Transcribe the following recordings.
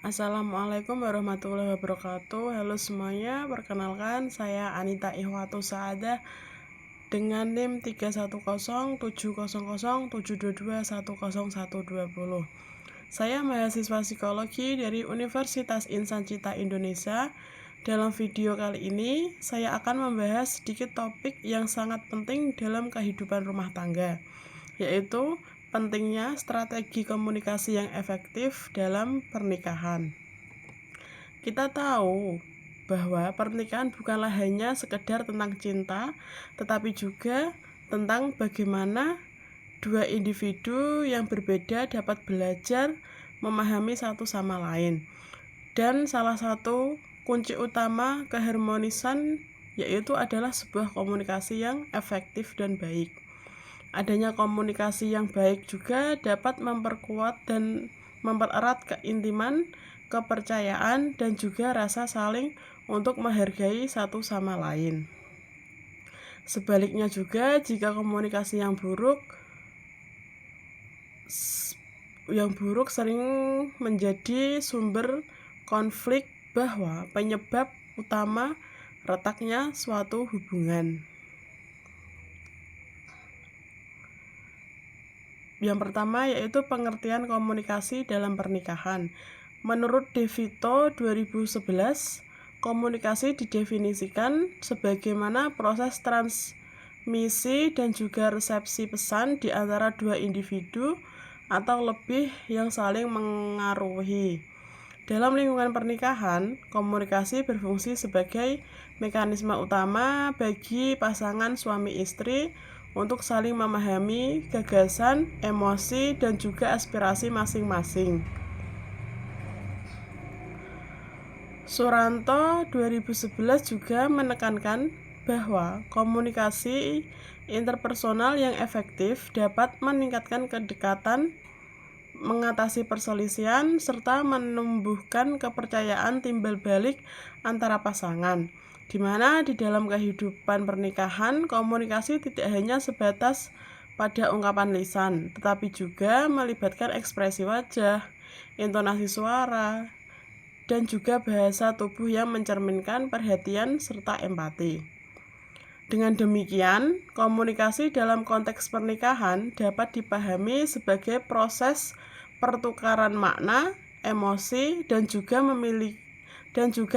Assalamualaikum warahmatullahi wabarakatuh. Halo semuanya, perkenalkan saya Anita Ihwatu Saadah dengan NIM 310700722100120. Saya mahasiswa psikologi dari Universitas Insan Cita Indonesia. Dalam video kali ini, saya akan membahas sedikit topik yang sangat penting dalam kehidupan rumah tangga, yaitu pentingnya strategi komunikasi yang efektif dalam pernikahan. Kita tahu bahwa pernikahan bukanlah hanya sekedar tentang cinta, tetapi juga tentang bagaimana dua individu yang berbeda dapat belajar memahami satu sama lain. Dan salah satu kunci utama keharmonisan yaitu adalah sebuah komunikasi yang efektif dan baik. Adanya komunikasi yang baik juga dapat memperkuat dan mempererat keintiman, kepercayaan, dan juga rasa saling untuk menghargai satu sama lain. Sebaliknya juga, jika komunikasi yang buruk sering menjadi sumber konflik bahwa penyebab utama retaknya suatu hubungan. Yang pertama yaitu pengertian komunikasi dalam pernikahan. Menurut Devito 2011, komunikasi didefinisikan sebagaimana proses transmisi dan juga resepsi pesan di antara dua individu atau lebih yang saling mengaruhi. Dalam lingkungan pernikahan, komunikasi berfungsi sebagai mekanisme utama bagi pasangan suami istri untuk saling memahami gagasan, emosi, dan juga aspirasi masing-masing. Suranto 2011 juga menekankan bahwa komunikasi interpersonal yang efektif dapat meningkatkan kedekatan, mengatasi perselisihan, serta menumbuhkan kepercayaan timbal balik antara pasangan, di mana di dalam kehidupan pernikahan, komunikasi tidak hanya sebatas pada ungkapan lisan, tetapi juga melibatkan ekspresi wajah, intonasi suara, dan juga bahasa tubuh yang mencerminkan perhatian serta empati. Dengan demikian, komunikasi dalam konteks pernikahan dapat dipahami sebagai proses pertukaran makna, emosi, dan juga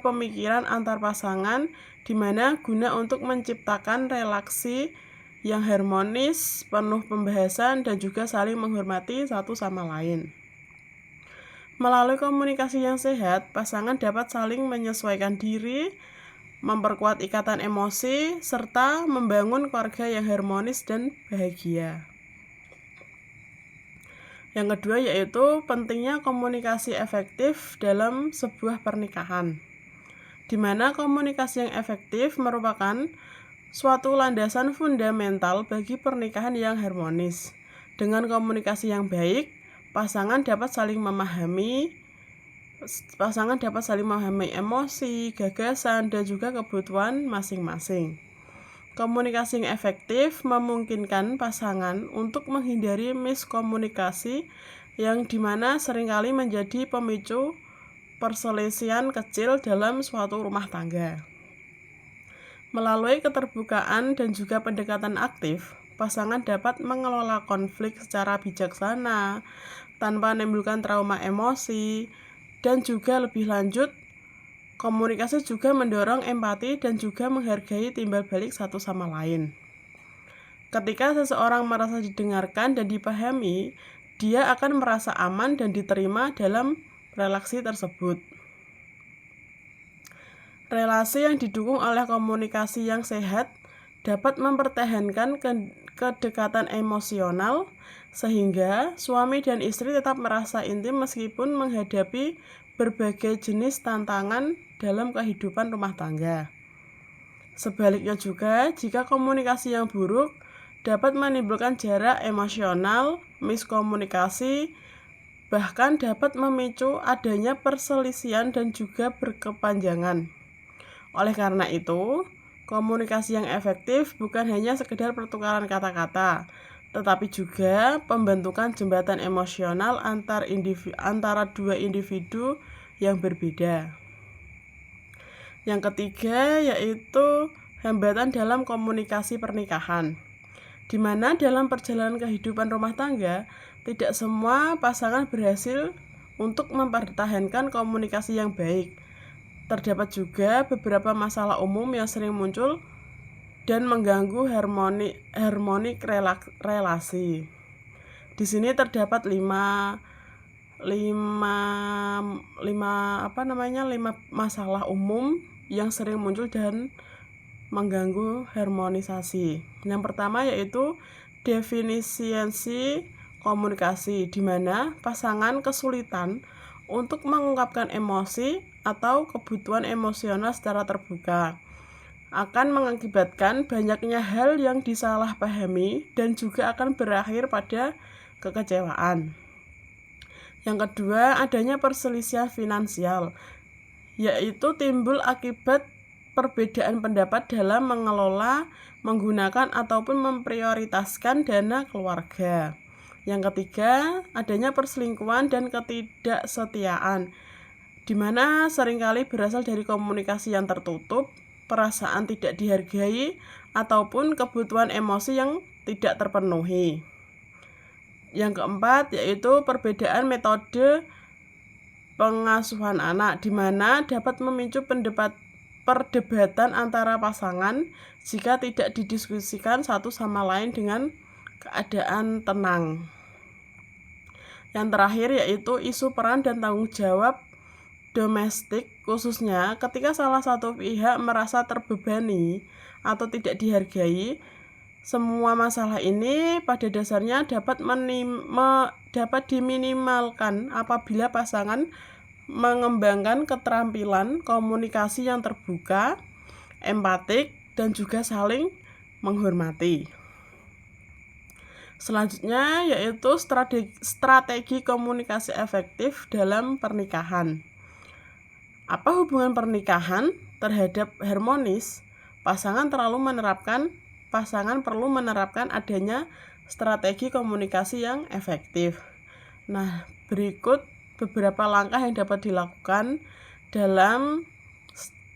pemikiran antar pasangan, di mana guna untuk menciptakan relasi yang harmonis, penuh pembahasan, dan juga saling menghormati satu sama lain. Melalui komunikasi yang sehat, pasangan dapat saling menyesuaikan diri, memperkuat ikatan emosi, serta membangun keluarga yang harmonis dan bahagia. Yang kedua yaitu pentingnya komunikasi efektif dalam sebuah pernikahan, di mana komunikasi yang efektif merupakan suatu landasan fundamental bagi pernikahan yang harmonis. Dengan komunikasi yang baik, pasangan dapat saling memahami emosi, gagasan, dan juga kebutuhan masing-masing. Komunikasi yang efektif memungkinkan pasangan untuk menghindari miskomunikasi yang dimana seringkali menjadi pemicu perselisihan kecil dalam suatu rumah tangga. Melalui keterbukaan dan juga pendekatan aktif, pasangan dapat mengelola konflik secara bijaksana tanpa menimbulkan trauma emosi, dan juga lebih lanjut, komunikasi juga mendorong empati dan juga menghargai timbal balik satu sama lain. Ketika seseorang merasa didengarkan dan dipahami, dia akan merasa aman dan diterima dalam relasi tersebut. Relasi yang didukung oleh komunikasi yang sehat dapat mempertahankan kedekatan emosional, sehingga suami dan istri tetap merasa intim meskipun menghadapi berbagai jenis tantangan dalam kehidupan rumah tangga. Sebaliknya juga, jika komunikasi yang buruk dapat menimbulkan jarak emosional, miskomunikasi, bahkan dapat memicu adanya perselisihan dan juga berkepanjangan. Oleh karena itu, komunikasi yang efektif bukan hanya sekedar pertukaran kata-kata, tetapi juga pembentukan jembatan emosional antara dua individu yang berbeda. Yang ketiga yaitu hambatan dalam komunikasi pernikahan, di mana dalam perjalanan kehidupan rumah tangga tidak semua pasangan berhasil untuk mempertahankan komunikasi yang baik. Terdapat juga beberapa masalah umum yang sering muncul dan mengganggu harmoni relasi. Di sini terdapat lima masalah umum yang sering muncul dan mengganggu harmonisasi. Yang pertama yaitu definisiasi komunikasi, di mana pasangan kesulitan untuk mengungkapkan emosi atau kebutuhan emosional secara terbuka, akan mengakibatkan banyaknya hal yang disalahpahami dan juga akan berakhir pada kekecewaan. Yang kedua, adanya perselisihan finansial, yaitu timbul akibat perbedaan pendapat dalam mengelola, menggunakan ataupun memprioritaskan dana keluarga. Yang ketiga, adanya perselingkuhan dan ketidaksetiaan, di mana seringkali berasal dari komunikasi yang tertutup, perasaan tidak dihargai, ataupun kebutuhan emosi yang tidak terpenuhi. Yang keempat yaitu perbedaan metode pengasuhan anak, di mana dapat memicu perdebatan antara pasangan jika tidak didiskusikan satu sama lain dengan keadaan tenang. Yang terakhir yaitu isu peran dan tanggung jawab domestik, khususnya ketika salah satu pihak merasa terbebani atau tidak dihargai. Semua masalah ini pada dasarnya dapat diminimalkan apabila pasangan mengembangkan keterampilan komunikasi yang terbuka, empatik, dan juga saling menghormati. Selanjutnya yaitu strategi komunikasi efektif dalam pernikahan. Apa hubungan pernikahan terhadap harmonis? Pasangan perlu menerapkan adanya strategi komunikasi yang efektif. Nah, berikut beberapa langkah yang dapat dilakukan dalam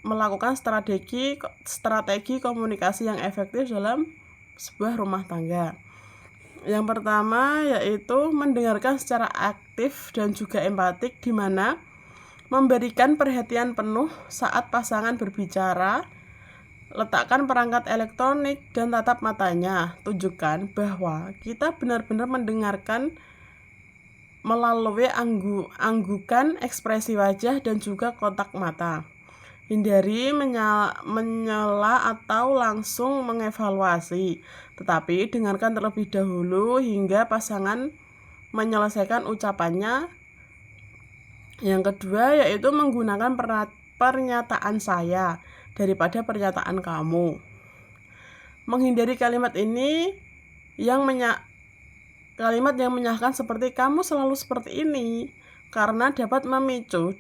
melakukan strategi komunikasi yang efektif dalam sebuah rumah tangga. Yang pertama yaitu mendengarkan secara aktif dan juga empatik, di mana memberikan perhatian penuh saat pasangan berbicara. Letakkan perangkat elektronik dan tatap matanya. Tunjukkan bahwa kita benar-benar mendengarkan melalui anggukan ekspresi wajah dan juga kontak mata. Hindari menyela atau langsung mengevaluasi, tetapi dengarkan terlebih dahulu hingga pasangan menyelesaikan ucapannya. Yang kedua yaitu menggunakan pernyataan saya daripada pernyataan kamu. Menghindari kalimat yang menyalahkan seperti kamu selalu seperti ini, karena dapat memicu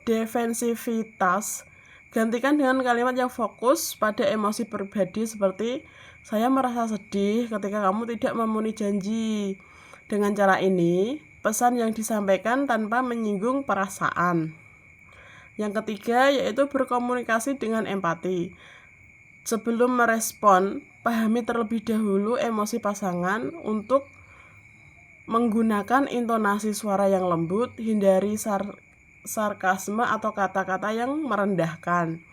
defensivitas. Gantikan dengan kalimat yang fokus pada emosi pribadi seperti saya merasa sedih ketika kamu tidak memenuhi janji. Dengan cara ini, pesan yang disampaikan tanpa menyinggung perasaan. Yang ketiga yaitu berkomunikasi dengan empati. Sebelum merespon, pahami terlebih dahulu emosi pasangan untuk menggunakan intonasi suara yang lembut, hindari sarkasme atau kata-kata yang merendahkan.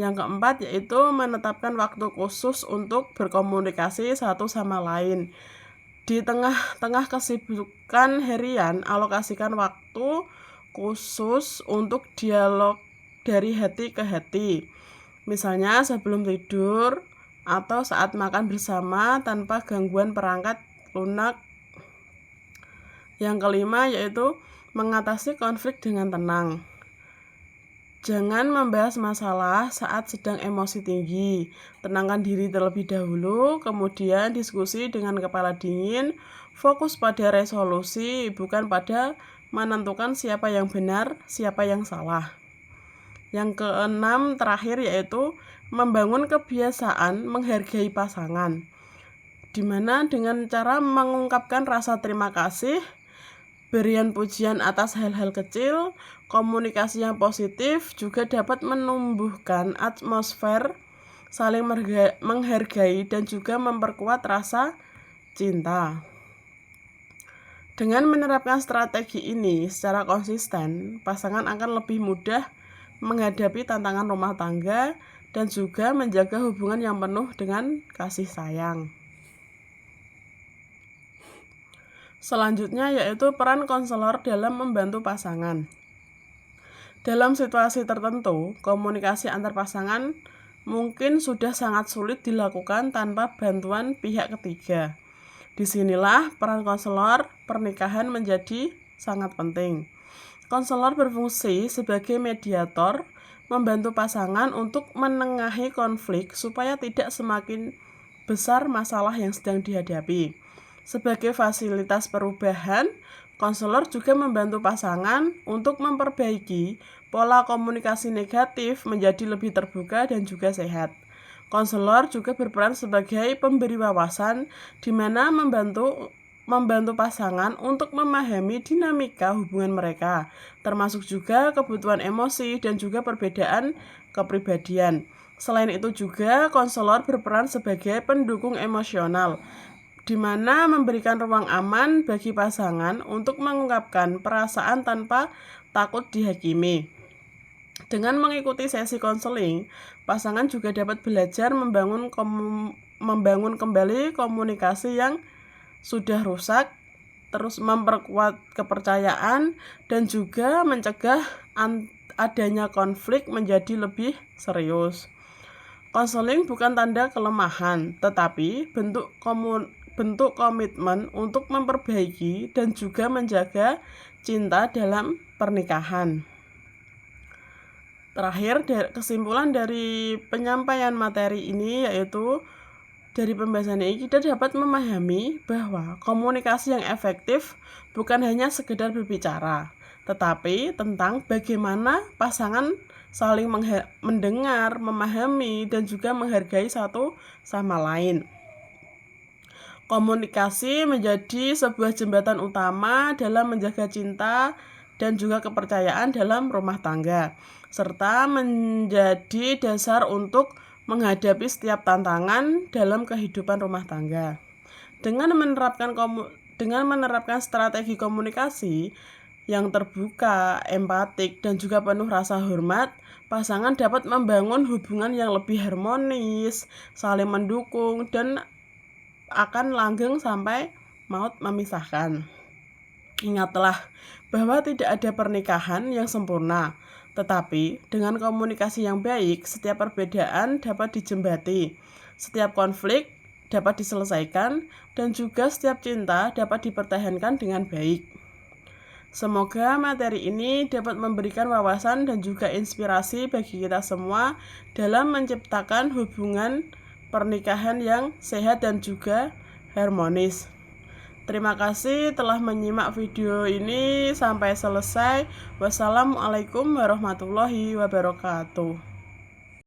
Yang keempat yaitu menetapkan waktu khusus untuk berkomunikasi satu sama lain. Di tengah-tengah kesibukan harian, alokasikan waktu khusus untuk dialog dari hati ke hati. Misalnya sebelum tidur atau saat makan bersama tanpa gangguan perangkat lunak. Yang kelima yaitu mengatasi konflik dengan tenang. Jangan membahas masalah saat sedang emosi tinggi. Tenangkan diri terlebih dahulu, kemudian diskusi dengan kepala dingin, fokus pada resolusi, bukan pada menentukan siapa yang benar, siapa yang salah. Yang keenam terakhir yaitu membangun kebiasaan menghargai pasangan, di mana dengan cara mengungkapkan rasa terima kasih berian pujian atas hal-hal kecil. Komunikasi yang positif juga dapat menumbuhkan atmosfer saling menghargai dan juga memperkuat rasa cinta. Dengan menerapkan strategi ini secara konsisten, pasangan akan lebih mudah menghadapi tantangan rumah tangga dan juga menjaga hubungan yang penuh dengan kasih sayang. Selanjutnya yaitu peran konselor dalam membantu pasangan. Dalam situasi tertentu, komunikasi antar pasangan mungkin sudah sangat sulit dilakukan tanpa bantuan pihak ketiga. Disinilah peran konselor pernikahan menjadi sangat penting. Konselor berfungsi sebagai mediator, membantu pasangan untuk menengahi konflik supaya tidak semakin besar masalah yang sedang dihadapi. Sebagai fasilitas perubahan, konselor juga membantu pasangan untuk memperbaiki pola komunikasi negatif menjadi lebih terbuka dan juga sehat. Konselor juga berperan sebagai pemberi wawasan di mana membantu pasangan untuk memahami dinamika hubungan mereka, termasuk juga kebutuhan emosi dan juga perbedaan kepribadian. Selain itu juga konselor berperan sebagai pendukung emosional, di mana memberikan ruang aman bagi pasangan untuk mengungkapkan perasaan tanpa takut dihakimi. Dengan mengikuti sesi konseling, pasangan juga dapat belajar membangun kembali komunikasi yang sudah rusak, terus memperkuat kepercayaan, dan juga mencegah adanya konflik menjadi lebih serius. Konseling bukan tanda kelemahan, tetapi bentuk komitmen untuk memperbaiki dan juga menjaga cinta dalam pernikahan. Terakhir, kesimpulan dari penyampaian materi ini yaitu dari pembahasan ini kita dapat memahami bahwa komunikasi yang efektif bukan hanya sekedar berbicara, tetapi tentang bagaimana pasangan saling mendengar, memahami, dan juga menghargai satu sama lain. Komunikasi menjadi sebuah jembatan utama dalam menjaga cinta dan juga kepercayaan dalam rumah tangga, serta menjadi dasar untuk menghadapi setiap tantangan dalam kehidupan rumah tangga. Dengan menerapkan strategi komunikasi yang terbuka, empatik, dan juga penuh rasa hormat, pasangan dapat membangun hubungan yang lebih harmonis, saling mendukung, dan akan langgeng sampai maut memisahkan. Ingatlah bahwa tidak ada pernikahan yang sempurna, tetapi dengan komunikasi yang baik, setiap perbedaan dapat dijembati, setiap konflik dapat diselesaikan, dan juga setiap cinta dapat dipertahankan dengan baik. Semoga materi ini dapat memberikan wawasan dan juga inspirasi bagi kita semua dalam menciptakan hubungan pernikahan yang sehat dan juga harmonis. Terima kasih telah menyimak video ini sampai selesai. Wassalamualaikum warahmatullahi wabarakatuh.